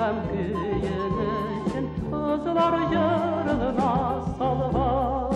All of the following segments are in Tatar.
һәм көйенешен кызлар җырына салган.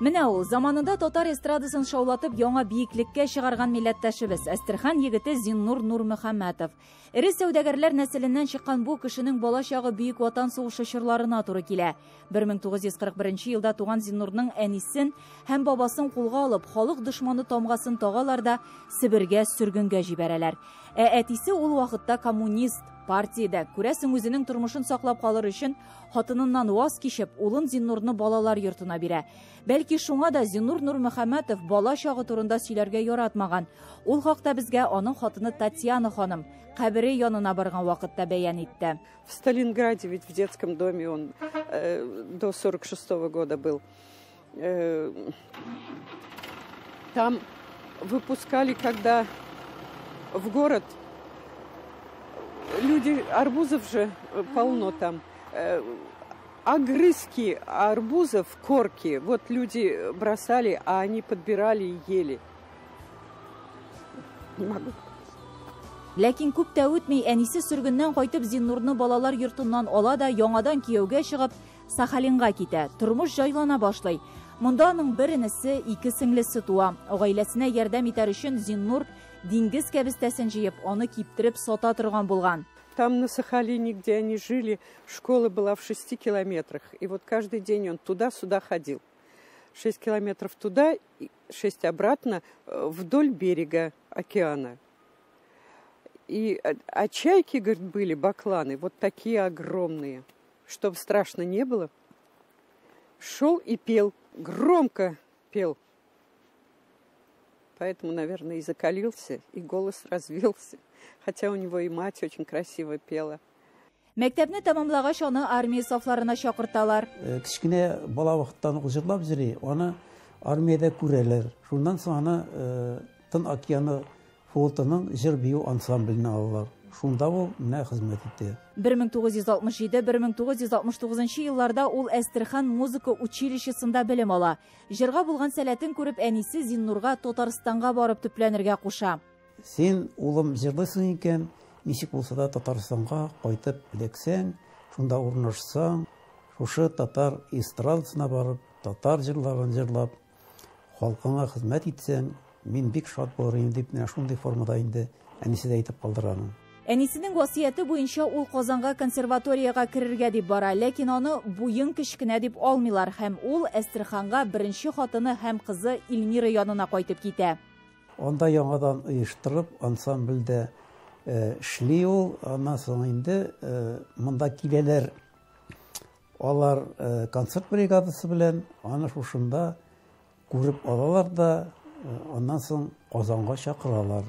Менә ул заманында татар эстрадасын шаулатып яңа биеклеккә чыгарган милләттәшебез Әстерхан егете Зиннур Нурмөхәммәтов. Ире сәүдәгәрләр нәселеннән чыккан бу кешенең балачагы бөек ватан сугышы чорларына туры килә. 1941 елда туган Зиннурның әнисен һәм бабасын кулга алып, халык дошманы тамгасын тагалар да Себергә сөргөнгә җибәрәләр. Әтисе ул вакытта коммунист партиядә, күрәсең үзенең тормышын саклап калыр өчен хатыныннан ваз кичеп, улын Зиннурны балалар йортына бирә. Бәлки шуңа да Зиннур Нурмөхәммәтов бала чагы турында сөйләргә яратмаган. Ул хакта безгә аның хатыны Татьяна ханым кабере янына барган вакытта бәян итте. В Сталинграде ведь в детском доме он до 46 года был. Там выпускали, когда в город люди, арбузов же полно там, огрызки арбузов, корки, вот люди бросали, а они подбирали и ели. Не могу. Ләкин күп тә үтмәй әнисе сөргөннән кайтып Зиннурны балалар йортыннан ала да яңадан кияүгә чыгып Сахалинга китә. Тормыш җайлана башлый. Монда аның бер энесе, ике сеңлесе туа. Гаиләсенә ярдәм итәр өчен Зиннур диңгез кәбестәсен җыеп, аны киптереп сата торган булган. Там на Сахалине, где они жили, школа была в 6 километрах. И вот каждый день он туда-сюда ходил. 6 километров туда, 6 обратно, вдоль берега океана. А чайки, говорит, были, бакланы, вот такие огромные. Чтобы страшно не было. Шел и пел, громко пел. Поэтому, наверное, и закалился, и голос развился. Хотя у него и мать очень красиво пела. Мәктәпне тәмамлагач, аны армия сафларына чакырталар. Кичкенә бала вакыттан ук җырлап йөри, аны армиядә күрәләр. Шуннан соң аны Тын океаны флотының җыр бию ансамбленә алалар. Шунда ул менә хезмәт итә. 1967-1969 елларда ул Әстерхан музыка училищесында белем ала. Җырга булган сәләтен күреп, әнисе Зиннурга Татарстанга барып төпләнергә куша. Син, улым, җырлыйсың икән, ничек булса да Татарстанга кайтып эләксәң, шунда урнашсаң, шушы татар эстрадасына барып, татар җырларын җырлап, халкыңа хезмәт итсәң, мин бик шат булырмын дип, шундый формада инде әнисе дә әйтеп калдырган. Әнисенең васыяте буенча ул Казанга консерваториягә керергә дип бара, ләкин аны буен кечкенә дип алмыйлар һәм ул Әстерханга беренче хатыны һәм кызы Илмира янына кайтып китә. Анда яңадан оештырып, ансамбльдә эшли ул, аннан соң инде монда киләләр. Алар концерт бригадасы белән аны шушында күреп алалар да, аннан соң Казанга чакыралар.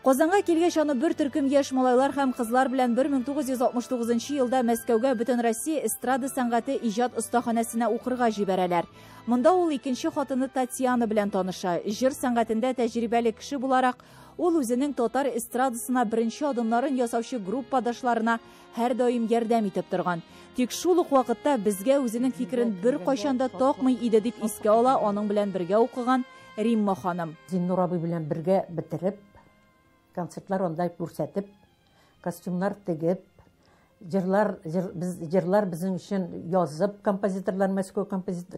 Казанга килгәч, аны бер төркем яшь малайлар һәм кызлар белән 1969 елда Мәскәүгә Бөтен Россия эстрада сәнгате иҗат остаханәсенә укырга җибәрәләр. Монда ул икенче хатыны Татьяна белән таныша. Җыр сәнгатендә тәҗрибәле кеше буларак, ул үзенең татар эстрадасына беренче адымнарын ясаучы группадашларына һәр даим ярдәм итеп торган. Тик шул ук вакытта безгә үзенең фикерен бер кайчанда такмый иде дип искә ала аның белән бергә укыган Римма ханым. Зиннур абый белән бергә бетереп, концертлар ондай күрсәтеп, костюмнар тегеп, җырлар безнең өчен язып, композиторлар, Мәскәү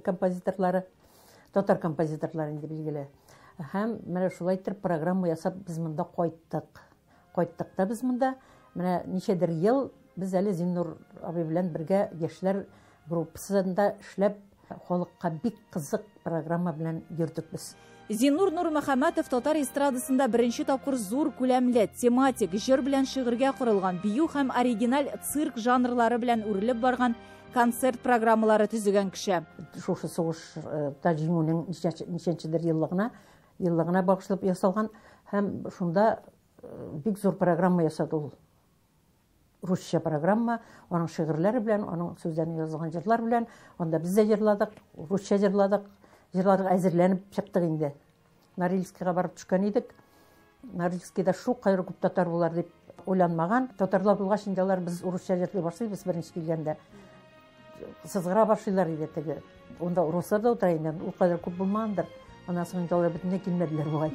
композиторлары, татар композиторлары инде билгеле. Һәм менә шулай итеп программа ясап без монда кайттык. Кайттык та без монда. Менә ничәдер ел без әле Зиннур абый белән бергә яшьләр группасында эшләп, халыкка бик кызык программа белән йөрдек без. Зиннур Нурмөхәммәтов татар эстрадасында беренче тапкыр зур күләмле, тематик, җыр белән шигырьгә корылган, бию һәм оригиналь цирк жанрлары белән үрелеп барган концерт программалары төзегән кеше. Шушы сугышта җиңүнең ничәнчедер еллыгына багышлап ясалган һәм шунда бик зур программа ясады ул. Русча программа, аның шигырьләре белән, аның сүзләрен язылган җырлар белән, анда без дә җырладык, русча җырладык. Җырларга әзерләнеп чыктык инде. Норильскига барып төшкән идек. Норильскида шу кайры күп татар булар дип уйланмаган. Татарлар булгач инде алар без урысча җырлый башлыйбыз беренче килгәндә. Сызгыра башлыйлар иде теге. Онда руслар да утыра инде. Ул кадәр күп булмагандыр. Аннан соң инде алар бөтенләй килмәделәр бугай.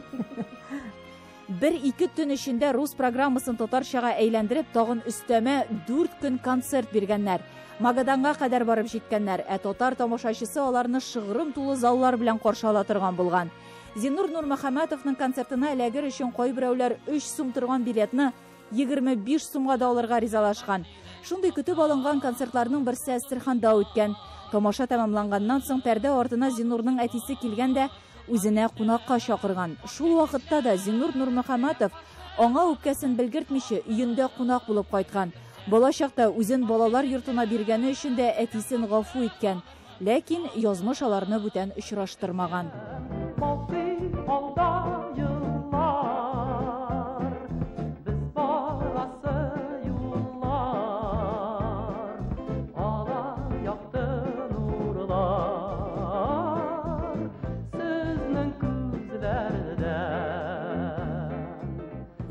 1-2 төн эчендә рус программасын татарчага әйләндереп, тагын өстәмә 4 көн концерт биргәннәр. Магаданга кадәр барып җиткәннәр, татар тамашачысы аларны шыгрым тулы заллар белән каршы ала торган булган. Зиннур Нурмөхәммәтовның концертына эләгер өчен кайберәүләр 3 сум торган билетны 25 сумга да алырга ризалашкан. Шундый көтеп алынган концертларның берсе Әстерханда үткән. Тамаша тәмамланганнан соң пәрдә артына Зиннурның әтисе килгәндә үзенә кунакка чакырган. Шул вакытта да Зиннур Нурмөхәммәтов аңа үпкәсен белгертмичә өендә кунак булып кайткан. Балачакта үзен балалар йортына биргәне өчен дә әтисен гафу иткән, ләкин язмыш аларны бүтән очраштырмаган.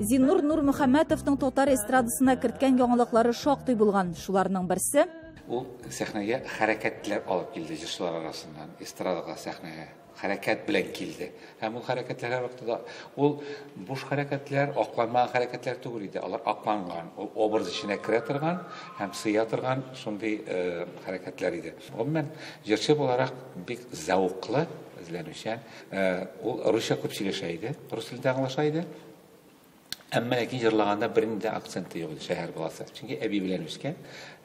Зиннур Нурмөхәммәтовның татар эстрадасына керткән яңалыклары шактый булган. Шуларның берсе ул сәхнәгә хәрәкәтләр алып килде җырчылар арасыннан. Эстрадага сәхнәгә хәрәкәт белән килде. Һәм ул хәрәкәтләр вакытында ул буш хәрәкәтләр, акланмаган хәрәкәтләр түгел иде. Алар акланган, ул образ эченә керә торган һәм сыя торган шундый хәрәкәтләр иде. Гомумән җырчы буларак бик зәвыклы эзләнүчән. Ул русча күп сөйләшә иде, рус телендә аңлаша иде. Әмма ләкин җырлаганда бернинде акценты юк иде шәһәр баласы. Чөнки әби белән үскән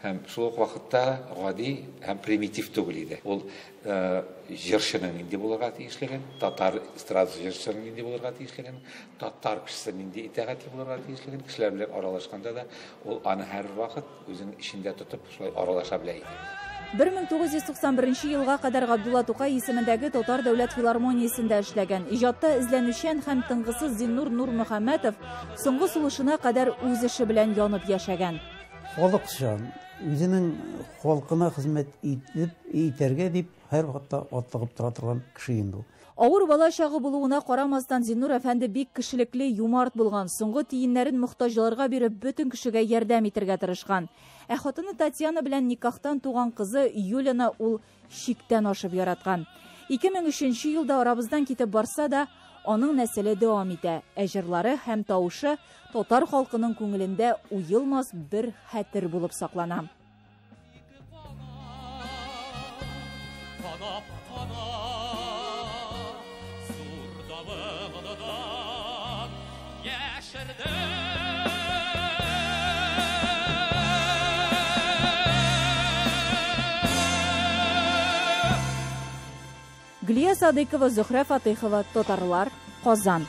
һәм шул ук вакытта гади һәм примитив түгел иде. Ул җырчының нинди булырга тиешлеген, татар эстрадасы җырчының нинди булырга тиешлеген, татар кешесе нинди итәгатьле булырга тиешлеген, кешеләр белән аралашканда да ул аны һәр вакыт үзенең ишендә тотып шулай аралаша белә иде. 1991 елга кадәр Габдулла Тукай исемендәге Татар дәүләт филармониясендә эшләгән. Иҗатта эзләнүчән һәм тынгысыз Зиннур Нурмөхәммәтов соңгы сулышына кадәр үз эше белән янып яшәгән. Халыкчан, үзенең халкына хезмәт итәргә дип һәр вакытта атлыгып тора торган кеше инде ул. Авыр бала чагы булуына карамастан Зиннур әфәнде бик кешелекле, юмарт булган. Соңгы тиеннәрен мохтаҗларга биреп, бөтен кешегә ярдәм итәргә тырышкан. Хатыны Татьяна белән никахтан туган кызы Юляны ул чиктән ашып яраткан. 2003 елда арабыздан китеп барса да, аның нәселе дәвам итә. Җырлары һәм тавышы татар халкының күңелендә уелмас бер хәтер булып саклана. Глия Садыкова, Зөһрә Фатыйхова, Татарлар, Казан.